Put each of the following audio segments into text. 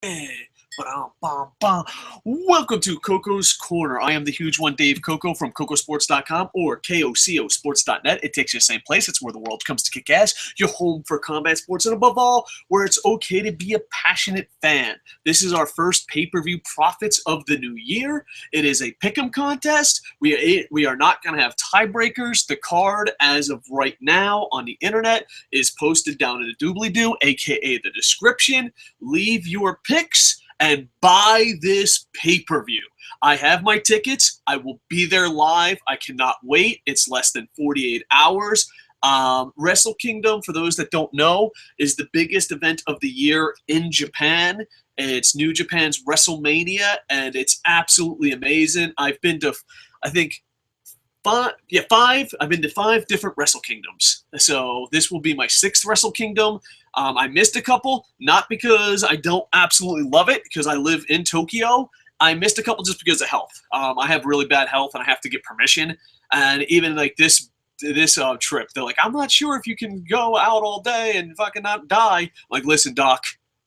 Hey, ba-dum-bum-bum. Welcome to Koco's Corner. I am the huge one, Dave Koco from KocoSports.com or KOCOSports.net. It takes you the same place. It's where the world comes to kick ass. Your home for combat sports, and above all, where it's okay to be a passionate fan. This is our first pay-per-view profits of the new year. It is a pick'em contest. We are not going to have tiebreakers. The card, as of right now on the internet, is posted down in the doobly-doo, aka the description. Leave your picks and buy this pay-per-view. I have my tickets. I will be there live. I cannot wait. It's less than 48 hours. Wrestle Kingdom, for those that don't know, is the biggest event of the year in Japan. It's New Japan's WrestleMania, and it's absolutely amazing. I've been to, I think, five. I've been to 5 different Wrestle Kingdoms. So this will be my 6th Wrestle Kingdom. I missed a couple, not because I don't absolutely love it, because I live in Tokyo. I missed a couple just because of health. I have really bad health, and I have to get permission. And even like this trip, they're like, I'm not sure if you can go out all day and fucking not die. I'm like, listen, doc,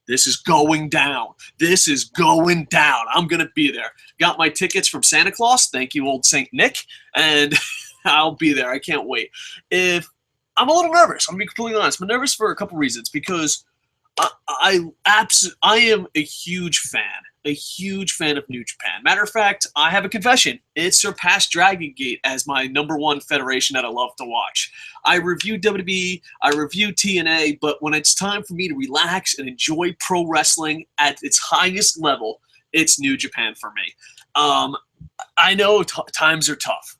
this is going down. This is going down. I'm going to be there. Got my tickets from Santa Claus. Thank you, old Saint Nick. And I'll be there. I can't wait. I'm a little nervous. I'm going to be completely honest. I'm nervous for a couple reasons, because I am a huge fan of New Japan. Matter of fact, I have a confession. It surpassed Dragon Gate as my #1 federation that I love to watch. I review WWE, I review TNA, but when it's time for me to relax and enjoy pro wrestling at its highest level, it's New Japan for me. I know times are tough.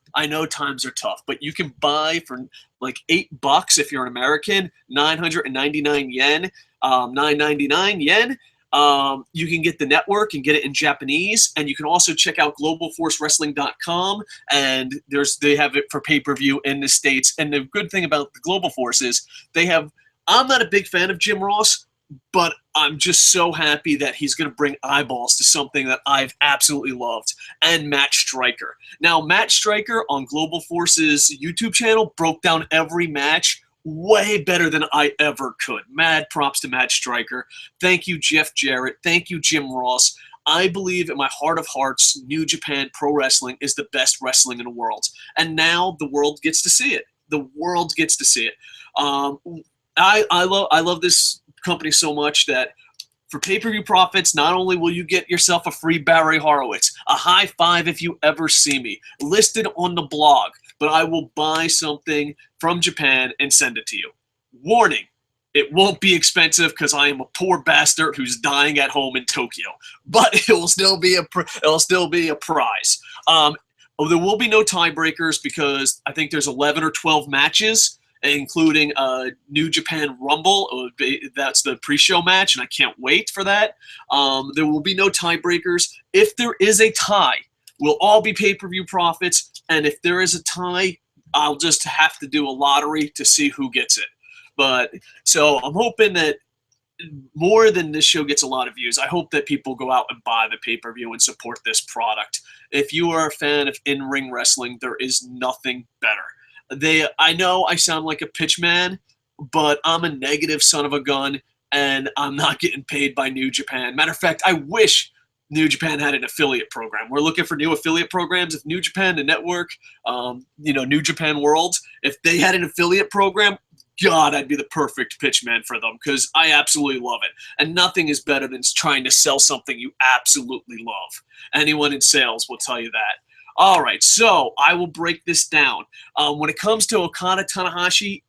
But you can buy for like $8 if you're an American, 999 yen, 999 yen. You can get the network and get it in Japanese, and you can also check out globalforcewrestling.com, and they have it for pay-per-view in the States. And the good thing about the Global Force is I'm not a big fan of Jim Ross, but I'm just so happy that he's going to bring eyeballs to something that I've absolutely loved, and Matt Striker. Now, Matt Striker on Global Force's YouTube channel broke down every match way better than I ever could. Mad props to Matt Striker. Thank you, Jeff Jarrett. Thank you, Jim Ross. I believe in my heart of hearts, New Japan Pro Wrestling is the best wrestling in the world. And now the world gets to see it. The world gets to see it. I love this company so much that for pay-per-view profits, not only will you get yourself a free Barry Horowitz, a high five if you ever see me, listed on the blog, but I will buy something from Japan and send it to you. Warning, it won't be expensive because I am a poor bastard who's dying at home in Tokyo, but it will still be a prize. There will be no tiebreakers because I think there's 11 or 12 matches, including a New Japan Rumble. That's the pre-show match, and I can't wait for that. There will be no tiebreakers. If there is a tie, we'll all be pay-per-view profits, and if there is a tie, I'll just have to do a lottery to see who gets it. So I'm hoping that more than this show gets a lot of views, I hope that people go out and buy the pay-per-view and support this product. If you are a fan of in-ring wrestling, there is nothing better. I know I sound like a pitch man, but I'm a negative son of a gun, and I'm not getting paid by New Japan. Matter of fact, I wish New Japan had an affiliate program. We're looking for new affiliate programs. If New Japan, the network, New Japan World, if they had an affiliate program, God, I'd be the perfect pitch man for them because I absolutely love it. And nothing is better than trying to sell something you absolutely love. Anyone in sales will tell you that. All right, so I will break this down. When it comes to Okada Tanahashi,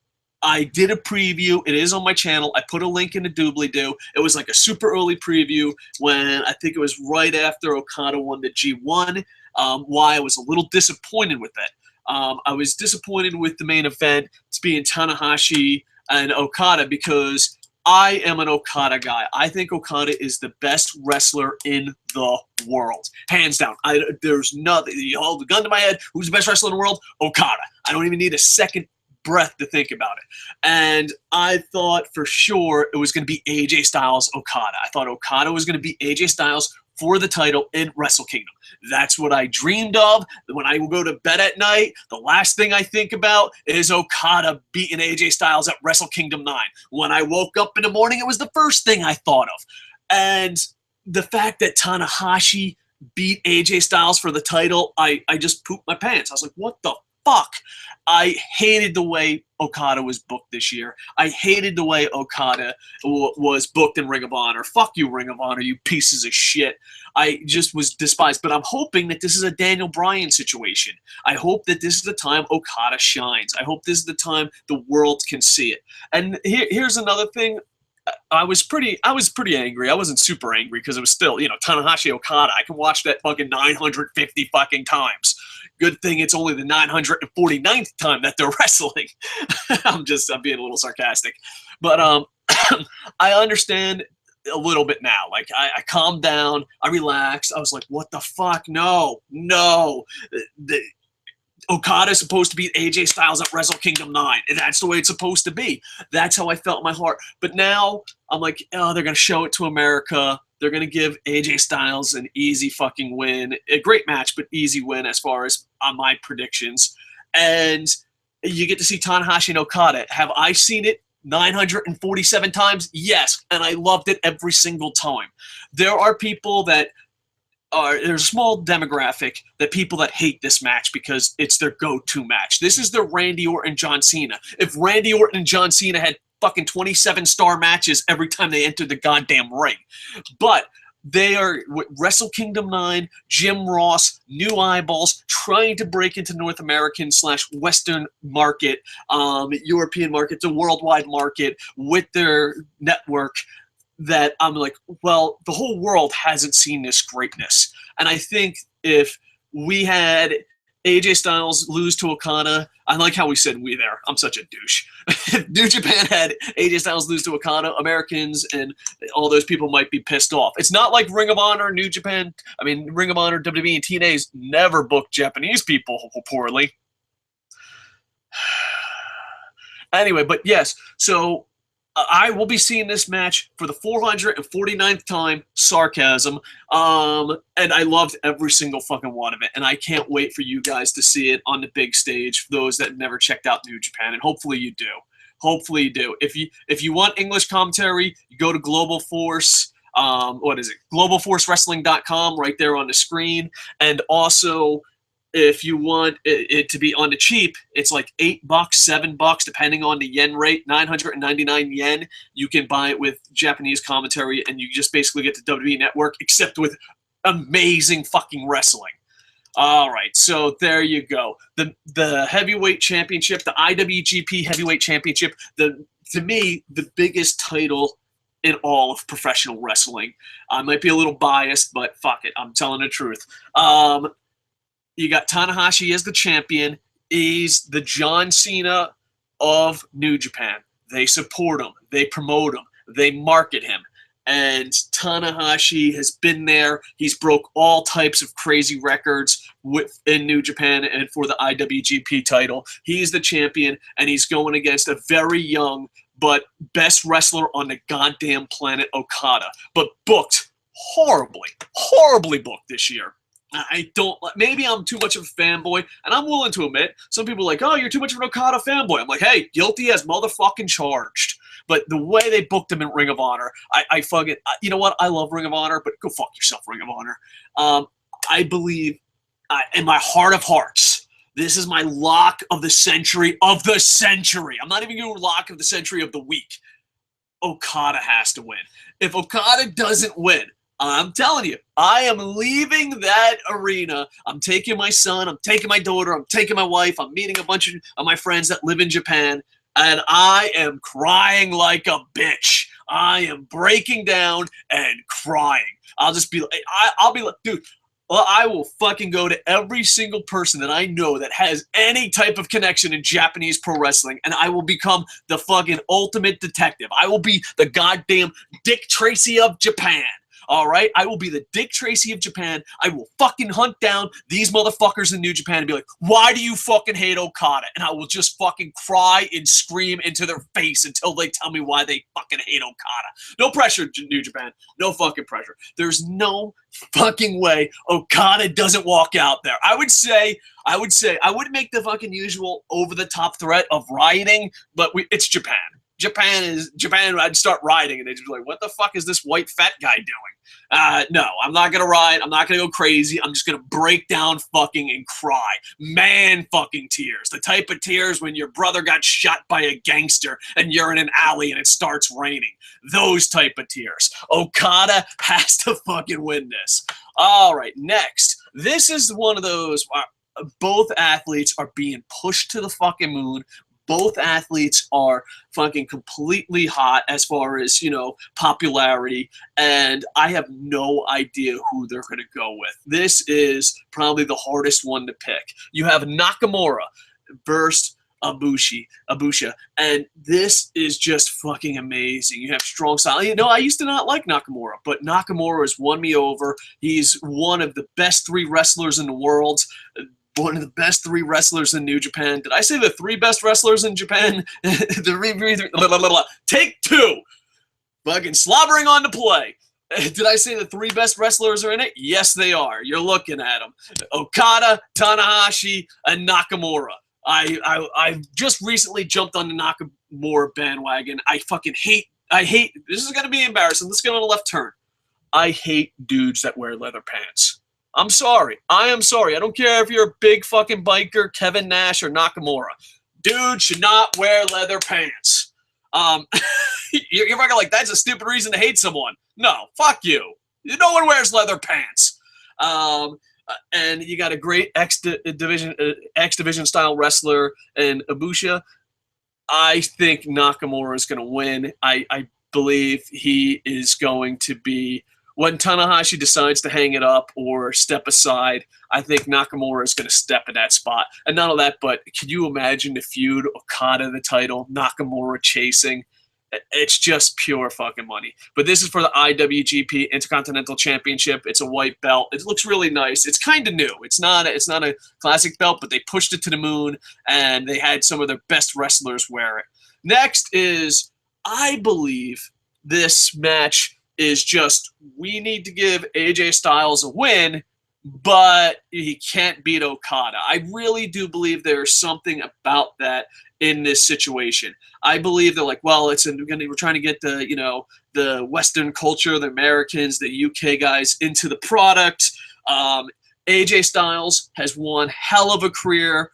I did a preview. It is on my channel. I put a link in the doobly-doo. It was like a super early preview when I think it was right after Okada won the G1. Why I was a little disappointed with it. I was disappointed with the main event. It's being Tanahashi and Okada because I am an Okada guy. I think Okada is the best wrestler in the world. Hands down. There's nothing. You hold the gun to my head. Who's the best wrestler in the world? Okada. I don't even need a second breath to think about it. And I thought for sure it was going to be AJ Styles Okada. I thought Okada was going to be AJ Styles for the title in Wrestle Kingdom. That's what I dreamed of. When I go to bed at night, the last thing I think about is Okada beating AJ Styles at Wrestle Kingdom 9. When I woke up in the morning, it was the first thing I thought of. And the fact that Tanahashi beat AJ Styles for the title, I just pooped my pants. I was like, what the fuck? I hated the way Okada was booked this year. I hated the way Okada was booked in Ring of Honor. Fuck you, Ring of Honor, you pieces of shit. I just was despised. But I'm hoping that this is a Daniel Bryan situation. I hope that this is the time Okada shines. I hope this is the time the world can see it. And here's another thing. I was pretty angry. I wasn't super angry because it was still, Tanahashi Okada. I can watch that fucking 950 fucking times. Good thing it's only the 949th time that they're wrestling. I'm being a little sarcastic. But I understand a little bit now. Like, I calmed down. I relaxed. I was like, what the fuck? No. Okada's supposed to beat AJ Styles at Wrestle Kingdom 9. And that's the way it's supposed to be. That's how I felt in my heart. But now I'm like, oh, they're going to show it to America. They're going to give AJ Styles an easy fucking win. A great match, but easy win as far as on my predictions. And you get to see Tanahashi and Okada. Have I seen it 947 times? Yes. And I loved it every single time. There are people that there's a small demographic that people that hate this match because it's their go-to match. This is the Randy Orton John Cena. If Randy Orton and John Cena had fucking 27-star matches every time they entered the goddamn ring. But they are Wrestle Kingdom 9, Jim Ross, new eyeballs, trying to break into North American / Western market, European market, the worldwide market with their network. That I'm like, well, the whole world hasn't seen this greatness. And I think if we had AJ Styles lose to Okada, I like how we said we there. I'm such a douche. If New Japan had AJ Styles lose to Okada, Americans and all those people might be pissed off. It's not like Ring of Honor, New Japan, Ring of Honor, WWE, and TNA's never booked Japanese people poorly. Anyway, but yes, so I will be seeing this match for the 449th time, sarcasm, and I loved every single fucking one of it, and I can't wait for you guys to see it on the big stage, for those that never checked out New Japan, and hopefully you do. Hopefully you do. If you want English commentary, you go to Global Force, globalforcewrestling.com, right there on the screen, and also if you want it to be on the cheap, it's like $8, $7, depending on the yen rate, 999 yen. You can buy it with Japanese commentary, and you just basically get the WWE Network, except with amazing fucking wrestling. All right, so there you go. The heavyweight championship, the IWGP heavyweight championship, to me, the biggest title in all of professional wrestling. I might be a little biased, but fuck it, I'm telling the truth. You got Tanahashi as the champion. He's the John Cena of New Japan. They support him. They promote him. They market him. And Tanahashi has been there. He's broke all types of crazy records in New Japan and for the IWGP title. He's the champion, and he's going against a very young but best wrestler on the goddamn planet, Okada. But booked horribly booked this year. Maybe I'm too much of a fanboy, and I'm willing to admit, some people are like, oh, you're too much of an Okada fanboy. I'm like, hey, guilty as motherfucking charged. But the way they booked him in Ring of Honor, you know what? I love Ring of Honor, but go fuck yourself, Ring of Honor. I believe, in my heart of hearts, this is my lock of the century I'm not even going to lock of the century of the week. Okada has to win. If Okada doesn't win, I'm telling you, I am leaving that arena. I'm taking my son, I'm taking my daughter, I'm taking my wife, I'm meeting a bunch of my friends that live in Japan, and I am crying like a bitch. I am breaking down and crying. I'll be like, dude, I will fucking go to every single person that I know that has any type of connection in Japanese pro wrestling, and I will become the fucking ultimate detective. I will be the goddamn Dick Tracy of Japan. All right? I will be the Dick Tracy of Japan. I will fucking hunt down these motherfuckers in New Japan and be like, why do you fucking hate Okada? And I will just fucking cry and scream into their face until they tell me why they fucking hate Okada. No pressure, New Japan. No fucking pressure. There's no fucking way Okada doesn't walk out there. I would make the fucking usual over-the-top threat of rioting, but it's Japan. Japan, I'd start riding, and they'd be like, what the fuck is this white fat guy doing? No, I'm not going to ride. I'm not going to go crazy. I'm just going to break down fucking and cry. Man fucking tears. The type of tears when your brother got shot by a gangster and you're in an alley and it starts raining. Those type of tears. Okada has to fucking win this. All right, next. This is one of those, both athletes are being pushed to the fucking moon. Both athletes are fucking completely hot as far as, you know, popularity, and I have no idea who they're going to go with. This is probably the hardest one to pick. You have Nakamura versus Ibusha, and this is just fucking amazing. You have strong style. You know, I used to not like Nakamura, but Nakamura has won me over. He's one of the best 3 wrestlers in the world. One of the best 3 wrestlers in New Japan. Did I say the 3 best wrestlers in Japan? Take 2. Fucking slobbering on the play. Did I say the 3 best wrestlers are in it? Yes, they are. You're looking at them. Okada, Tanahashi, and Nakamura. I just recently jumped on the Nakamura bandwagon. I hate, this is going to be embarrassing. Let's get on a left turn. I hate dudes that wear leather pants. I'm sorry. I am sorry. I don't care if you're a big fucking biker, Kevin Nash, or Nakamura. Dude should not wear leather pants. You're fucking like, that's a stupid reason to hate someone. No, fuck you. No one wears leather pants. And you got a great X Division style wrestler in Ibusha. I think Nakamura is going to win. I believe he is going to be... When Tanahashi decides to hang it up or step aside, I think Nakamura is going to step in that spot. And not only that, but can you imagine the feud, Okada the title, Nakamura chasing? It's just pure fucking money. But this is for the IWGP Intercontinental Championship. It's a white belt. It looks really nice. It's kind of new. It's not a classic belt, but they pushed it to the moon, and they had some of their best wrestlers wear it. Next is, I believe, this match is just, we need to give AJ Styles a win, but he can't beat Okada. I really do believe there's something about that in this situation. I believe they're like, well, we're trying to get the, you know, the Western culture, the Americans, the UK guys into the product. AJ Styles has one hell of a career,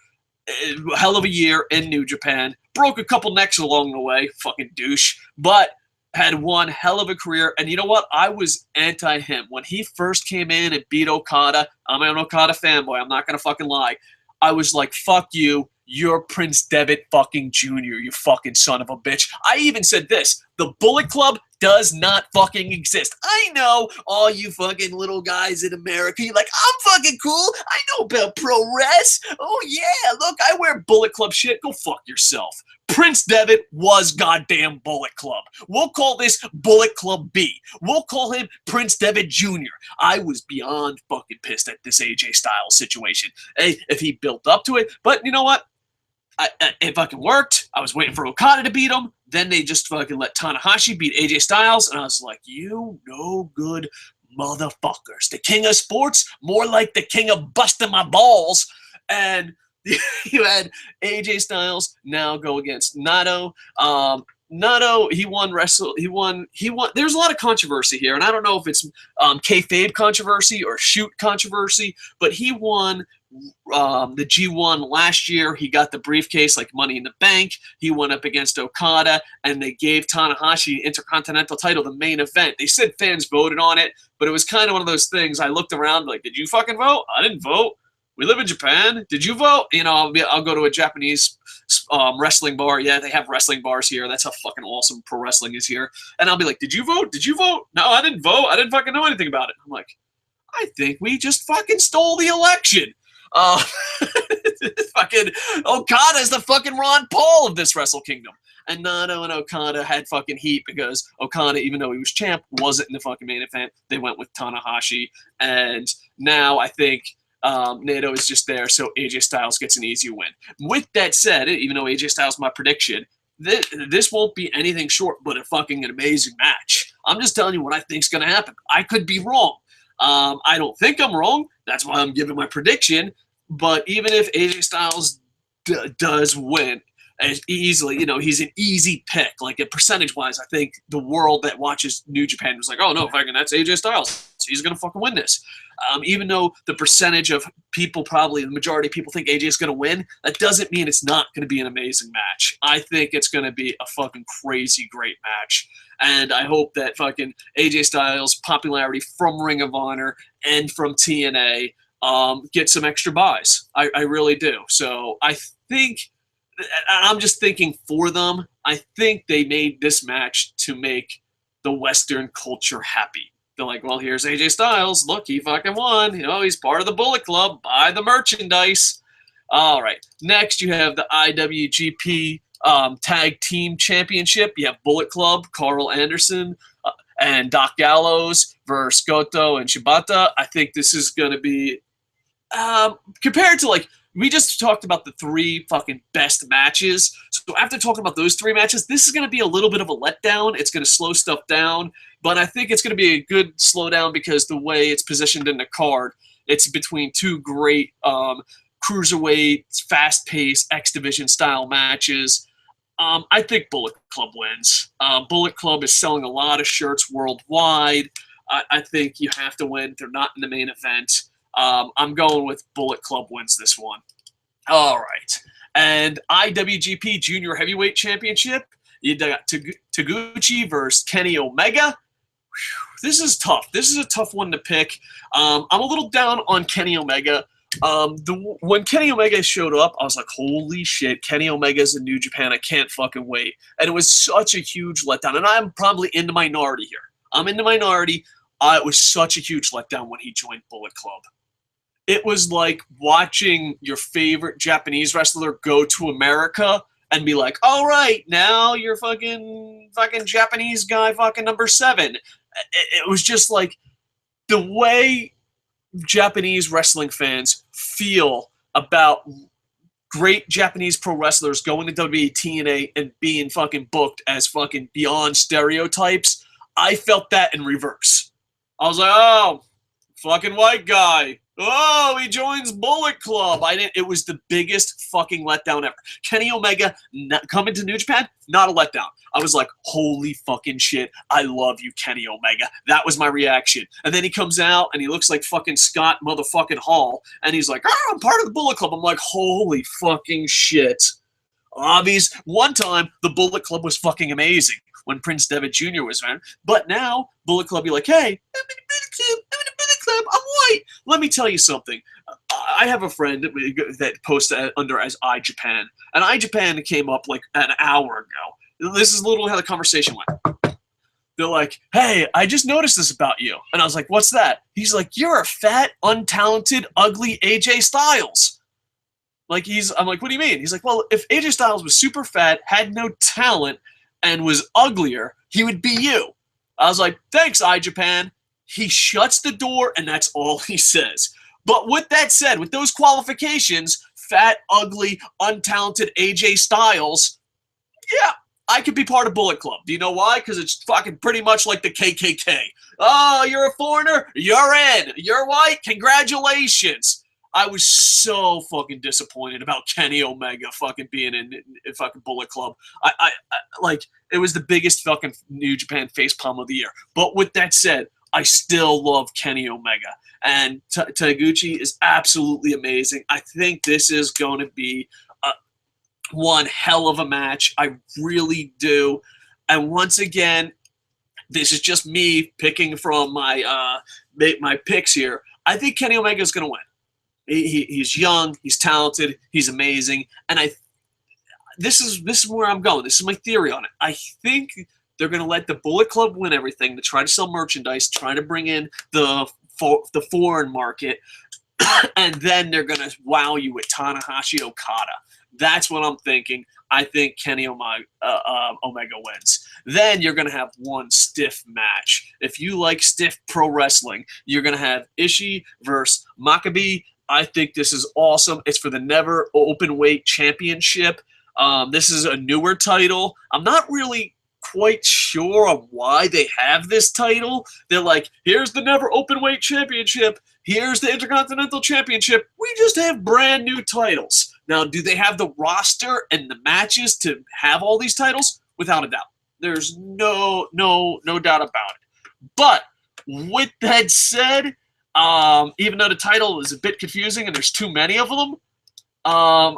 hell of a year in New Japan. Broke a couple necks along the way, fucking douche, but had one hell of a career, and you know what? I was anti-him. When he first came in and beat Okada, I'm an Okada fanboy, I'm not going to fucking lie. I was like, fuck you, you're Prince Devitt fucking Jr., you fucking son of a bitch. I even said this, the Bullet Club does not fucking exist. I know all you fucking little guys in America, you're like, I'm fucking cool, I know about pro res. Oh yeah, look, I wear Bullet Club shit. Go fuck yourself. Prince Devitt was goddamn Bullet Club. We'll call this Bullet Club B. We'll call him Prince Devitt Jr. I was beyond fucking pissed at this AJ Styles situation. Hey, if he built up to it, but you know what? It fucking worked. I was waiting for Okada to beat him. Then they just fucking let Tanahashi beat AJ Styles, and I was like, you no good motherfuckers. The king of sports, more like the king of busting my balls. And you had AJ Styles now go against Naito. Naito, he won. There's a lot of controversy here, and I don't know if it's kayfabe controversy or shoot controversy, but he won the G1 last year. He got the briefcase like Money in the Bank. He went up against Okada, and they gave Tanahashi the Intercontinental title, the main event. They said fans voted on it, but it was kind of one of those things. I looked around like, did you fucking vote? I didn't vote. We live in Japan. Did you vote? You know, I'll go to a Japanese wrestling bar. Yeah, they have wrestling bars here. That's how fucking awesome pro wrestling is here. And I'll be like, did you vote? Did you vote? No, I didn't vote. I didn't fucking know anything about it. I'm like, I think we just fucking stole the election. Fucking Okada's the fucking Ron Paul of this Wrestle Kingdom. And Naito and Okada had fucking heat because Okada, even though he was champ, wasn't in the fucking main event. They went with Tanahashi. And now I think Naito is just there, so AJ Styles gets an easy win. With that said, even though AJ Styles is my prediction, this won't be anything short but a fucking amazing match. I'm just telling you what I think's going to happen. I could be wrong. I don't think I'm wrong. That's why I'm giving my prediction. But even if AJ Styles does win, easily, he's an easy pick. Like, percentage-wise, I think the world that watches New Japan was like, oh, no, that's AJ Styles. He's going to fucking win this. Even though the percentage of people, probably the majority of people think AJ is going to win, that doesn't mean it's not going to be an amazing match. I think it's going to be a fucking crazy great match. And I hope that fucking AJ Styles' popularity from Ring of Honor and from TNA get some extra buys. I really do. So I think, I'm just thinking for them, I think they made this match to make the Western culture happy. They're like, well, here's AJ Styles. Look, he fucking won. He's part of the Bullet Club. Buy the merchandise. All right. Next, you have the IWGP Tag Team Championship. You have Bullet Club, Karl Anderson, and Doc Gallows versus Goto and Shibata. I think this is going to be, compared to, we just talked about the 3 fucking best matches. So after talking about those 3 matches, this is going to be a little bit of a letdown. It's going to slow stuff down. But I think it's going to be a good slowdown because the way it's positioned in the card, it's between 2 great cruiserweight, fast-paced, X-Division style matches. I think Bullet Club wins. Bullet Club is selling a lot of shirts worldwide. I think you have to win. They're not in the main event. I'm going with Bullet Club wins this one. All right. And IWGP Junior Heavyweight Championship, you got Taguchi versus Kenny Omega. Whew, this is tough. This is a tough one to pick. I'm a little down on Kenny Omega. When Kenny Omega showed up, I was like, holy shit, Kenny Omega's in New Japan. I can't fucking wait. And it was such a huge letdown. And I'm probably in the minority here. I'm in the minority. It was such a huge letdown when he joined Bullet Club. It was like watching your favorite Japanese wrestler go to America and be like, all right, now you're fucking Japanese guy, fucking number 7. It was just like the way Japanese wrestling fans feel about great Japanese pro wrestlers going to WWE, TNA, and being fucking booked as fucking beyond stereotypes. I felt that in reverse. I was like, oh, fucking white guy. Oh, he joins Bullet Club. It was the biggest fucking letdown ever. Kenny Omega coming to New Japan, not a letdown. I was like, holy fucking shit, I love you, Kenny Omega. That was my reaction. And then he comes out and he looks like fucking Scott motherfucking Hall, and he's like, I'm part of the Bullet Club. I'm like, holy fucking shit. Obvious. One time, the Bullet Club was fucking amazing when Prince Devitt Jr. was around. But now, Bullet Club be like, hey, I'm in the Bullet Club, I'm white. Let me tell you something. I have a friend that posts under as iJapan. And iJapan came up like an hour ago. This is literally how the conversation went. They're like, hey, I just noticed this about you. And I was like, what's that? He's like, you're a fat, untalented, ugly AJ Styles. I'm like, what do you mean? He's like, well, if AJ Styles was super fat, had no talent, and was uglier, he would be you. I was like, thanks, iJapan. He shuts the door, and that's all he says. But with that said, with those qualifications, fat, ugly, untalented AJ Styles, yeah, I could be part of Bullet Club. Do you know why? Because it's fucking pretty much like the KKK. Oh, you're a foreigner? You're in. You're white? Congratulations. I was so fucking disappointed about Kenny Omega fucking being in fucking Bullet Club. It was the biggest fucking New Japan facepalm of the year. But with that said, I still love Kenny Omega. And Taguchi is absolutely amazing. I think this is going to be one hell of a match. I really do. And once again, this is just me picking from my picks here. I think Kenny Omega is going to win. He's young, he's talented, he's amazing, and this is where I'm going. This is my theory on it. I think they're going to let the Bullet Club win everything to try to sell merchandise, try to bring in the foreign market, and then they're going to wow you with Tanahashi Okada. That's what I'm thinking. I think Kenny Omega wins. Then you're going to have one stiff match. If you like stiff pro wrestling, you're going to have Ishii versus Makabe. I think this is awesome. It's for the Never Openweight Championship. This is a newer title. I'm not really quite sure of why they have this title. They're like, here's the never Openweight Championship. Here's the Intercontinental Championship. We just have brand new titles. Now, do they have the roster and the matches to have all these titles? Without a doubt. There's no doubt about it. But with that said, even though the title is a bit confusing and there's too many of them, I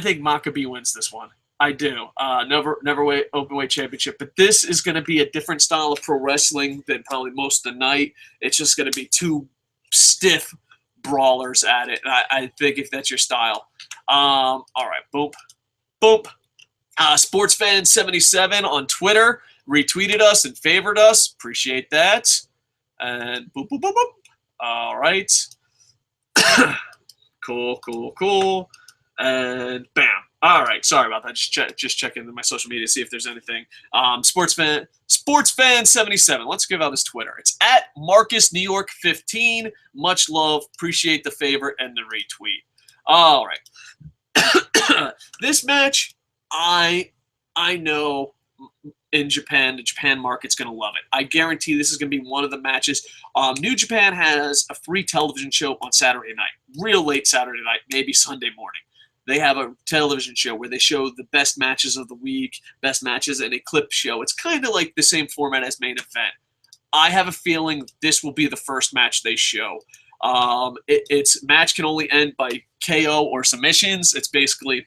think Makabe wins this one. I do. Never Openweight Championship. But this is going to be a different style of pro wrestling than probably most of the night. It's just going to be two stiff brawlers at it. And I think if that's your style. All right. Boom. Boom. Sportsfan77 on Twitter retweeted us and favored us. Appreciate that. And boop, boop, boop, boop. All right. Cool. And bam. All right. Sorry about that. Just check into my social media to see if there's anything. Sportsfan77. Let's give out his Twitter. It's at Marcus New York 15. Much love. Appreciate the favor and the retweet. All right. This match, I know in Japan, the Japan market's going to love it. I guarantee this is going to be one of the matches. New Japan has a free television show on Saturday night, real late Saturday night, maybe Sunday morning. They have a television show where they show the best matches of the week, best matches, and a clip show. It's kind of like the same format as Main Event. I have a feeling this will be the first match they show. Its match can only end by KO or submissions. It's basically,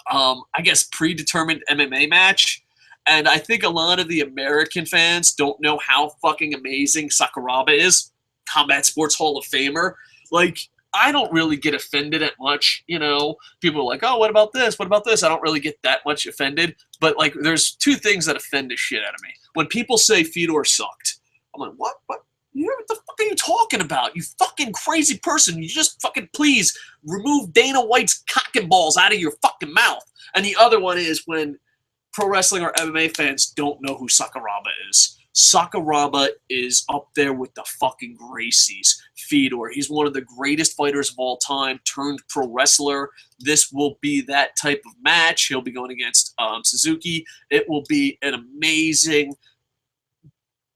I guess, predetermined MMA match. And I think a lot of the American fans don't know how fucking amazing Sakuraba is. Combat Sports Hall of Famer. Like, I don't really get offended at much, you know. People are like, oh, what about this? What about this? I don't really get that much offended. But, like, there's two things that offend the shit out of me. When people say Fedor sucked, I'm like, what? What the fuck are you talking about? You fucking crazy person. You just fucking please remove Dana White's cock and balls out of your fucking mouth. And the other one is when pro wrestling or MMA fans don't know who Sakuraba is. Sakuraba is up there with the fucking Gracies. Fedor, he's one of the greatest fighters of all time, turned pro wrestler. This will be that type of match. He'll be going against Suzuki. It will be an amazing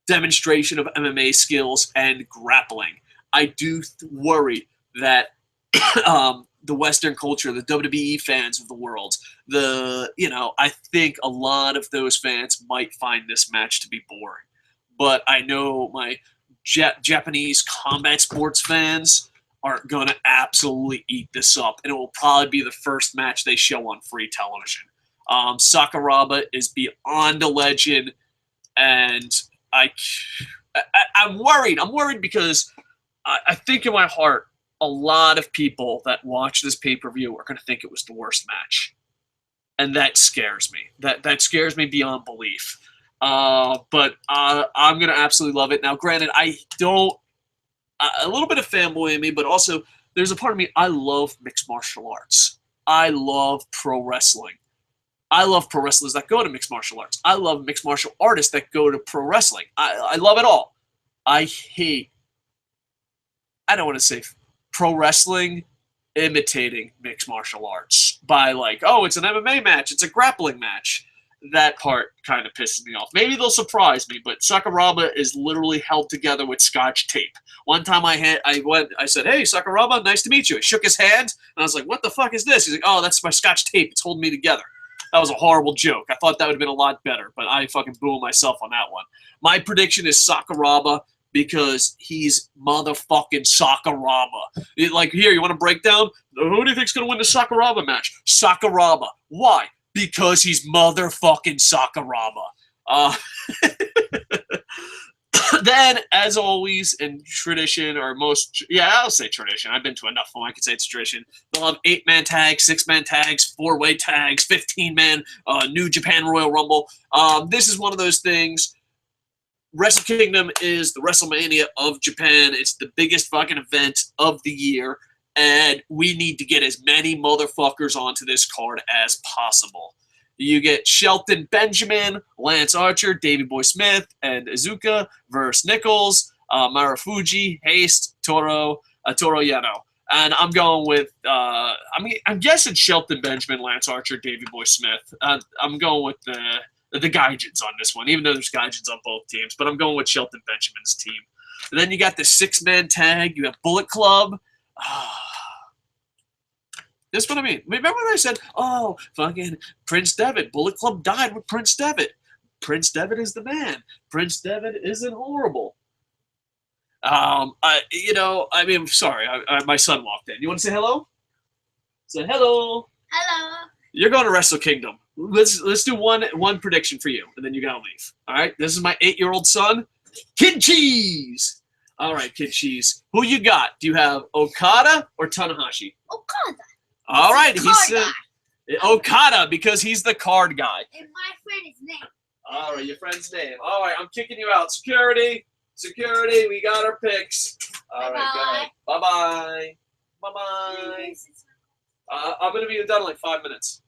demonstration of MMA skills and grappling. I do worry that the Western culture, the WWE fans of the world, I think a lot of those fans might find this match to be boring. But I know my Japanese combat sports fans are going to absolutely eat this up, and it will probably be the first match they show on free television. Sakuraba is beyond a legend, and I'm worried. I'm worried because I think in my heart, a lot of people that watch this pay-per-view are going to think it was the worst match. And that scares me. That scares me beyond belief. But I'm going to absolutely love it. Now, granted, I don't... a little bit of fanboy in me, but also there's a part of me, I love mixed martial arts. I love pro wrestling. I love pro wrestlers that go to mixed martial arts. I love mixed martial artists that go to pro wrestling. I love it all. I don't want to say pro wrestling imitating mixed martial arts by like, oh, it's an MMA match, it's a grappling match. That part kind of pisses me off. Maybe they'll surprise me, but Sakuraba is literally held together with Scotch tape. One time I said, hey, Sakuraba, nice to meet you. I shook his hand, and I was like, what the fuck is this? He's like, oh, that's my Scotch tape. It's holding me together. That was a horrible joke. I thought that would have been a lot better, but I fucking booed myself on that one. My prediction is Sakuraba because he's motherfucking Sakuraba. Like, here, you want to break down? Who do you think's going to win the Sakuraba match? Sakuraba. Why? Because he's motherfucking Sakuraba. Then, as always, in tradition, or I'll say tradition. I've been to enough of them. I could say it's tradition. They'll have 8-man tags, 6-man tags, 4-way tags, 15-man, New Japan Royal Rumble. This is one of those things. Wrestle Kingdom is the WrestleMania of Japan. It's the biggest fucking event of the year. And we need to get as many motherfuckers onto this card as possible. You get Shelton Benjamin, Lance Archer, Davey Boy Smith, and Iizuka versus Nichols, Marufuji, Haste, Toro Yano. And I'm going with, I'm guessing Shelton Benjamin, Lance Archer, Davey Boy Smith. I'm going with the Gaijins on this one, even though there's Gaijins on both teams. But I'm going with Shelton Benjamin's team. And then you got the 6-man tag. You have Bullet Club. This is what I mean. Remember when I said, oh, fucking Prince Devitt. Bullet Club died with Prince Devitt. Prince Devitt is the man. Prince Devitt isn't horrible. I'm sorry. My son walked in. You want to say hello? Say hello. Hello. You're going to Wrestle Kingdom. Let's do one prediction for you, and then you gotta leave. All right. This is my 8-year-old son, Kid Cheese. All right, Kid Cheese. Who you got? Do you have Okada or Tanahashi? Okada. All right. He said Okada because he's the card guy. And my friend's name. All right, your friend's name. All right, I'm kicking you out. Security. Security, we got our picks. All right, go ahead. Bye-bye. Bye-bye. I'm going to be done in like 5 minutes.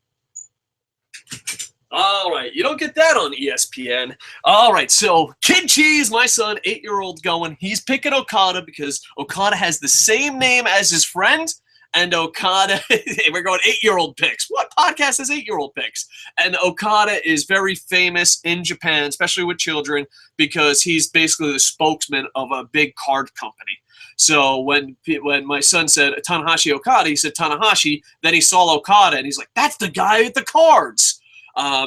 All right, you don't get that on ESPN. All right, so Kid Cheese, my son, 8-year-old going. He's picking Okada because Okada has the same name as his friend. And Okada, we're going 8-year-old picks. What podcast has 8-year-old picks? And Okada is very famous in Japan, especially with children, because he's basically the spokesman of a big card company. So when my son said Tanahashi Okada, he said Tanahashi. Then he saw Okada, and he's like, that's the guy with the cards.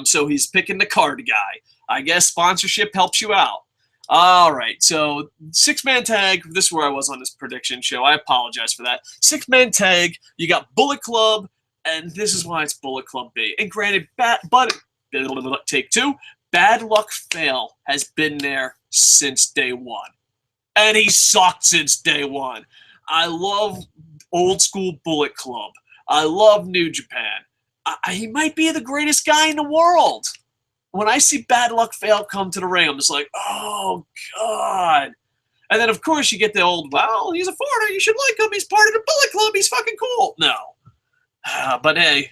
So he's picking the card guy. I guess sponsorship helps you out. All right, so 6-man tag. This is where I was on this prediction show. I apologize for that. 6-man tag. You got Bullet Club, and this is why it's Bullet Club B. And granted, but take 2. Bad Luck Fail has been there since day 1, and he sucked since day 1. I love old school Bullet Club. I love New Japan. He might be the greatest guy in the world. When I see Bad Luck Fail come to the ring, I'm just like, oh, God. And then, of course, you get the old, well, he's a foreigner. You should like him. He's part of the Bullet Club. He's fucking cool. No. But, hey,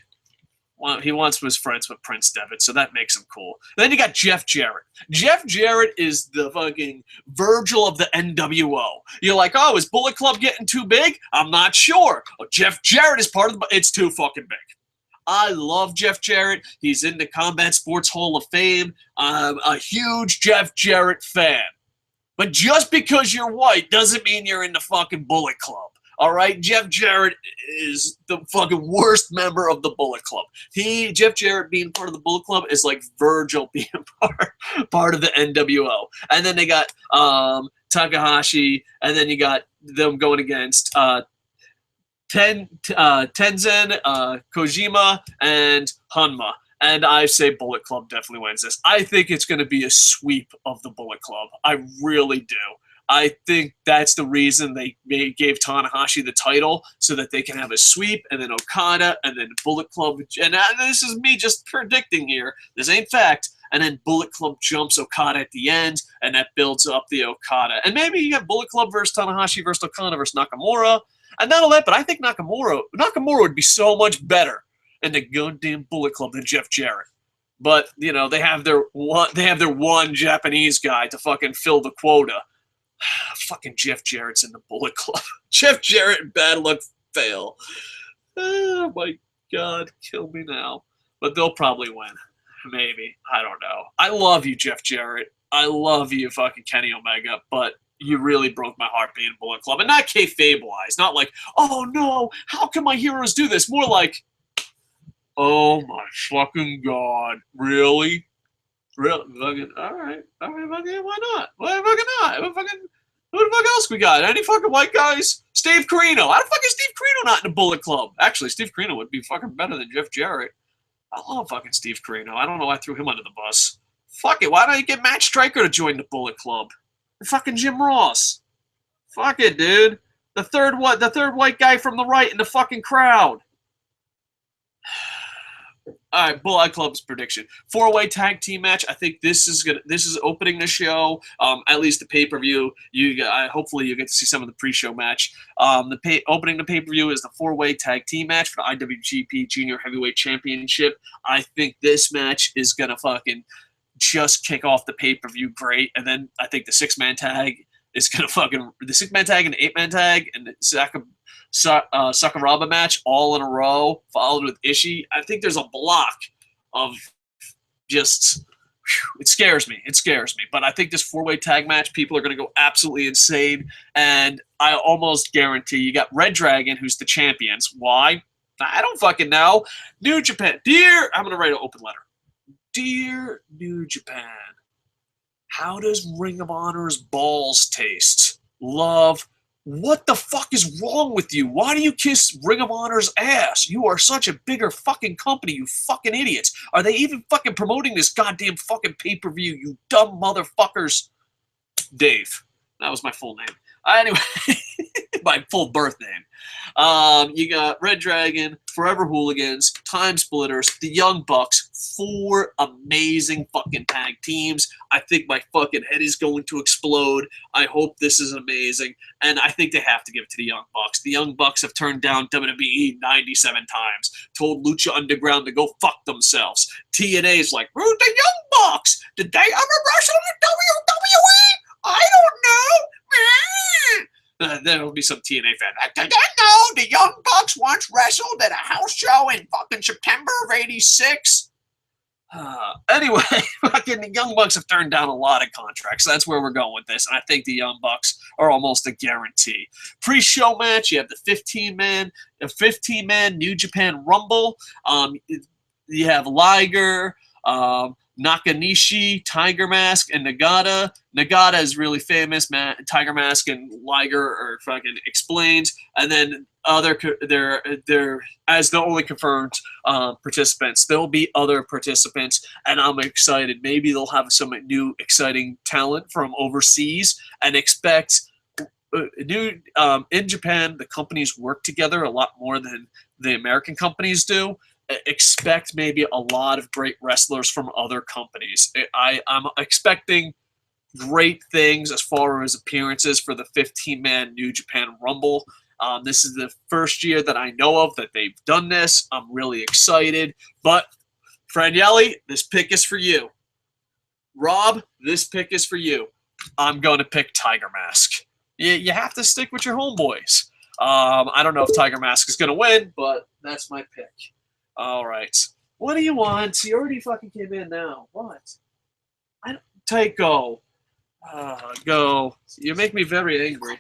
well, he once was friends with Prince Devitt, so that makes him cool. And then you got Jeff Jarrett. Jeff Jarrett is the fucking Virgil of the NWO. You're like, oh, is Bullet Club getting too big? I'm not sure. Oh, Jeff Jarrett is part of the... It's too fucking big. I love Jeff Jarrett. He's in the Combat Sports Hall of Fame. I'm a huge Jeff Jarrett fan. But just because you're white doesn't mean you're in the fucking Bullet Club. All right? Jeff Jarrett is the fucking worst member of the Bullet Club. Jeff Jarrett being part of the Bullet Club is like Virgil being part of the NWO. And then they got Takahashi, and then you got them going against Tenzin, Kojima, and Hanma. And I say Bullet Club definitely wins this. I think it's going to be a sweep of the Bullet Club. I really do. I think that's the reason they gave Tanahashi the title, so that they can have a sweep, and then Okada, and then Bullet Club. And this is me just predicting here. This ain't fact. And then Bullet Club jumps Okada at the end, and that builds up the Okada. And maybe you have Bullet Club versus Tanahashi versus Okada versus Nakamura. And not only that, but I think Nakamura would be so much better in the goddamn Bullet Club than Jeff Jarrett. But, you know, they have their one Japanese guy to fucking fill the quota. Fucking Jeff Jarrett's in the Bullet Club. Jeff Jarrett and Bad Luck Fail. Oh my God, kill me now. But they'll probably win. Maybe. I don't know. I love you, Jeff Jarrett. I love you, fucking Kenny Omega, but you really broke my heart being Bullet Club. And not kayfabe-wise. Not like, oh no, how can my heroes do this? More like, oh my fucking God. Really? Really? Fucking, all right, fucking, why not? Why fucking not? Who the fuck else we got? Any fucking white guys? Steve Corino. How the fuck is Steve Corino not in the Bullet Club? Actually, Steve Corino would be fucking better than Jeff Jarrett. I love fucking Steve Corino. I don't know why I threw him under the bus. Fuck it. Why don't you get Matt Stryker to join the Bullet Club? And fucking Jim Ross. Fuck it, dude. The third white guy from the right in the fucking crowd. All right, Bullet Club's prediction: 4-way tag team match. I think this is opening the show. At least the pay-per-view. Hopefully you get to see some of the pre-show match. Opening the pay-per-view is the 4-way tag team match for the IWGP Junior Heavyweight Championship. I think this match is gonna fucking just kick off the pay-per-view great, and then I think the 6-man tag is gonna the 6-man tag and the 8-man tag and the Sakuraba match all in a row, followed with Ishii. I think there's a block of just it scares me. It scares me. But I think this 4-way tag match, people are going to go absolutely insane. And I almost guarantee you got Red Dragon, who's the champions. Why? I don't fucking know. New Japan. I'm going to write an open letter. Dear New Japan, how does Ring of Honor's balls taste? Love. What the fuck is wrong with you? Why do you kiss Ring of Honor's ass? You are such a bigger fucking company, you fucking idiots. Are they even fucking promoting this goddamn fucking pay-per-view, you dumb motherfuckers? Dave. That was my full name. Anyway, my full birth name. You got Red Dragon, Forever Hooligans, Time Splitters, the Young Bucks, 4 amazing fucking tag teams. I think my fucking head is going to explode. I hope this is amazing. And I think they have to give it to the Young Bucks. The Young Bucks have turned down WWE 97 times, told Lucha Underground to go fuck themselves. TNA's like, the Young Bucks, did they ever wrestle in WWE? I don't know. There'll be some TNA fan. Did you know the Young Bucks once wrestled at a house show in fucking September of '86? Anyway, fucking the Young Bucks have turned down a lot of contracts. That's where we're going with this. And I think the Young Bucks are almost a guarantee. Pre-show match, you have the 15-man New Japan Rumble. You have Liger, Nakanishi, Tiger Mask, and Nagata. Nagata is really famous. Tiger Mask and Liger are fucking explained. And then they're as the only confirmed participants. There'll be other participants, and I'm excited. Maybe they'll have some new exciting talent from overseas, and expect in Japan, the companies work together a lot more than the American companies do. Expect maybe a lot of great wrestlers from other companies. I'm expecting great things as far as appearances for the 15-man New Japan Rumble. This is the first year that I know of that they've done this. I'm really excited. But, Franielli, this pick is for you. Rob, this pick is for you. I'm going to pick Tiger Mask. You have to stick with your homeboys. I don't know if Tiger Mask is going to win, but that's my pick. All right. What do you want? He already fucking came in now. What? Go. Go. You make me very angry.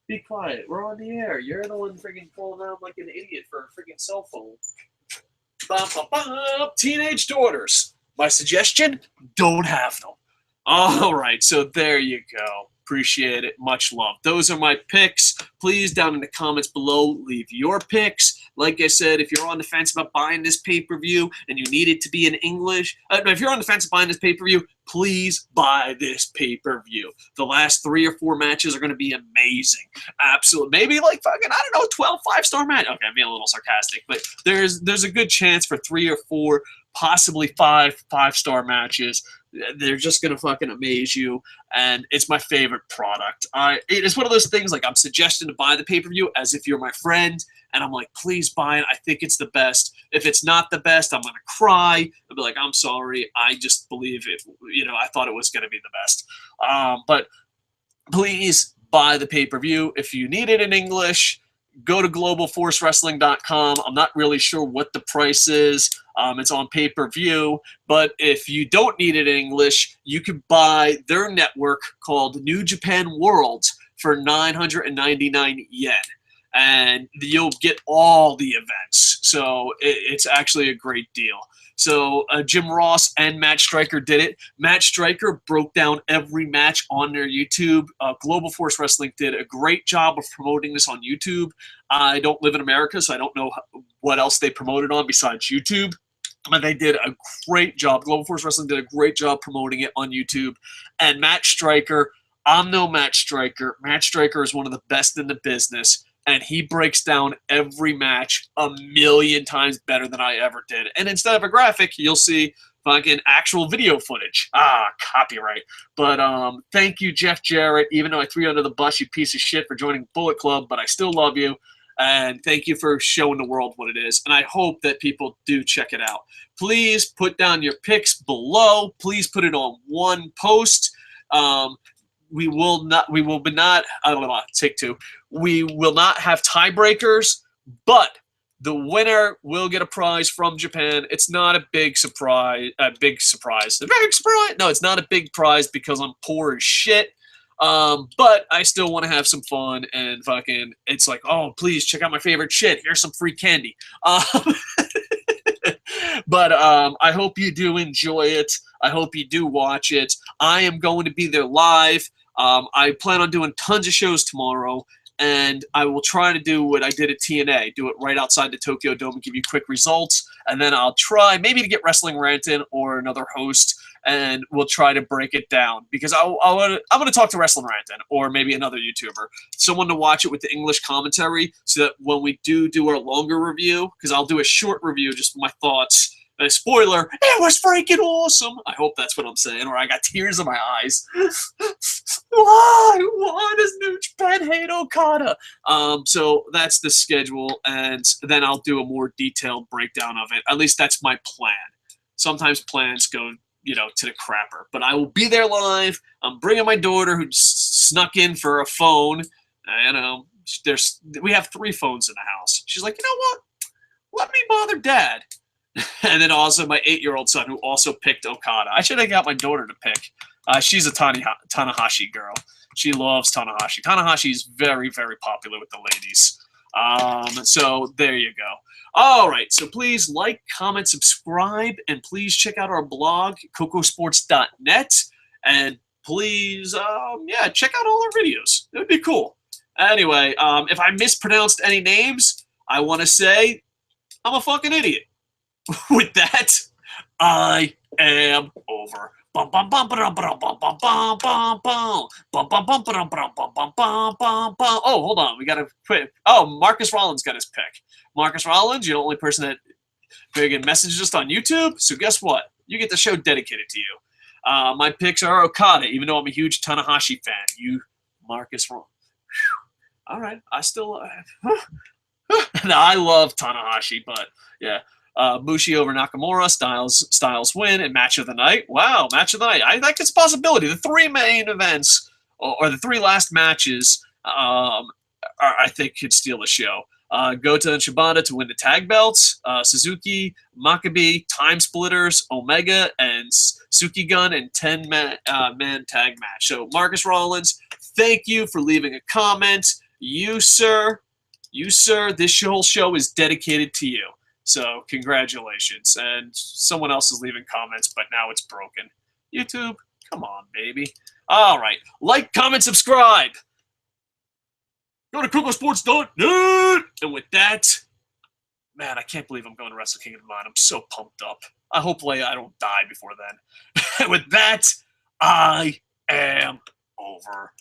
Be quiet. We're on the air. You're the one freaking pulling out like an idiot for a freaking cell phone. Bum, bum, bum. Teenage daughters. My suggestion? Don't have them. All right. So there you go. Appreciate it. Much love. Those are my picks. Please, down in the comments below, leave your picks. Like I said, if you're on the fence about buying this pay-per-view and you need it to be in English, if you're on the fence about buying this pay-per-view, please buy this pay-per-view. The last 3 or 4 matches are going to be amazing. Absolutely. Maybe like fucking, I don't know, 12 5-star match. Okay, I'm being a little sarcastic, but there's a good chance for 3 or 4, possibly 5 5-star matches. They're just going to fucking amaze you, and it's my favorite product. It's one of those things, like, I'm suggesting to buy the pay-per-view as if you're my friend, and I'm like, please buy it. I think it's the best. If it's not the best, I'm going to cry. I'll be like, I'm sorry. I just believe it. I thought it was going to be the best. But please buy the pay-per-view. If you need it in English, go to globalforcewrestling.com. I'm not really sure what the price is. It's on pay-per-view, but if you don't need it in English, you can buy their network called New Japan World for 999 yen, and you'll get all the events. So it's actually a great deal. So Jim Ross and Matt Striker did it. Matt Striker broke down every match on their YouTube. Global Force Wrestling did a great job of promoting this on YouTube. I don't live in America, so I don't know what else they promoted on besides YouTube. But they did a great job. Global Force Wrestling did a great job promoting it on YouTube. And Matt Striker, I'm no Matt Striker. Matt Striker is one of the best in the business. And he breaks down every match a million times better than I ever did. And instead of a graphic, you'll see fucking actual video footage. Copyright. But thank you, Jeff Jarrett. Even though I threw you under the bus, you piece of shit, for joining Bullet Club, but I still love you. And thank you for showing the world what it is. And I hope that people do check it out. Please put down your picks below. Please put it on one post. We will not have tiebreakers, but The winner will get a prize from Japan. It's not a big surprise. A big surprise. A big surprise? No, it's not a big prize because I'm poor as shit. But I still want to have some fun and fucking. It's like, oh, please check out my favorite shit. Here's some free candy. But I hope you do enjoy it. I hope you do watch it. I am going to be there live. I plan on doing tons of shows tomorrow. And I will try to do what I did at TNA, do it right outside the Tokyo Dome and give you quick results. And then I'll try maybe to get Wrestling Rant in or another host, and we'll try to break it down. Because I'm going to talk to Wrestling Rant in, or maybe another YouTuber, someone to watch it with the English commentary, so that when we do our longer review, because I'll do a short review, just my thoughts. A spoiler, it was freaking awesome. I hope that's what I'm saying, or I got tears in my eyes. Why does New Japan hate Okada? So that's the schedule, and then I'll do a more detailed breakdown of it. At least that's my plan. Sometimes plans go, to the crapper. But I will be there live. I'm bringing my daughter who snuck in for a phone. We have 3 phones in the house. She's like, you know what? Let me bother Dad. And then also my 8-year-old son, who also picked Okada. I should have got my daughter to pick. She's a Tanahashi girl. She loves Tanahashi. Tanahashi is very, very popular with the ladies. So there you go. All right. So please like, comment, subscribe, and please check out our blog, kocosports.net. And please, check out all our videos. It would be cool. Anyway, if I mispronounced any names, I want to say I'm a fucking idiot. With that, I am over. Oh, hold on. We got to quit. Oh, Marcus Rollins got his pick. Marcus Rollins, you're the only person that friggin' messaged us on YouTube. So guess what? You get the show dedicated to you. My picks are Okada, even though I'm a huge Tanahashi fan. You, Marcus Rollins. All right. I still... no, I love Tanahashi, but yeah. Bushi over Nakamura, Styles win, and match of the night. Wow, match of the night. I think it's a possibility. The 3 main events, or the 3 last matches, I think could steal the show. Goto and Shibata to win the tag belts. Suzuki, Makabe, Time Splitters, Omega, and Suki Gun and 10-man tag match. So Marcus Rollins, thank you for leaving a comment. You, sir, this whole show is dedicated to you. So, congratulations. And someone else is leaving comments, but now it's broken. YouTube, come on, baby. All right. Like, comment, subscribe. Go to kocosports.net. And with that, man, I can't believe I'm going to Wrestle Kingdom. I'm so pumped up. Hopefully I don't die before then. And with that, I am over.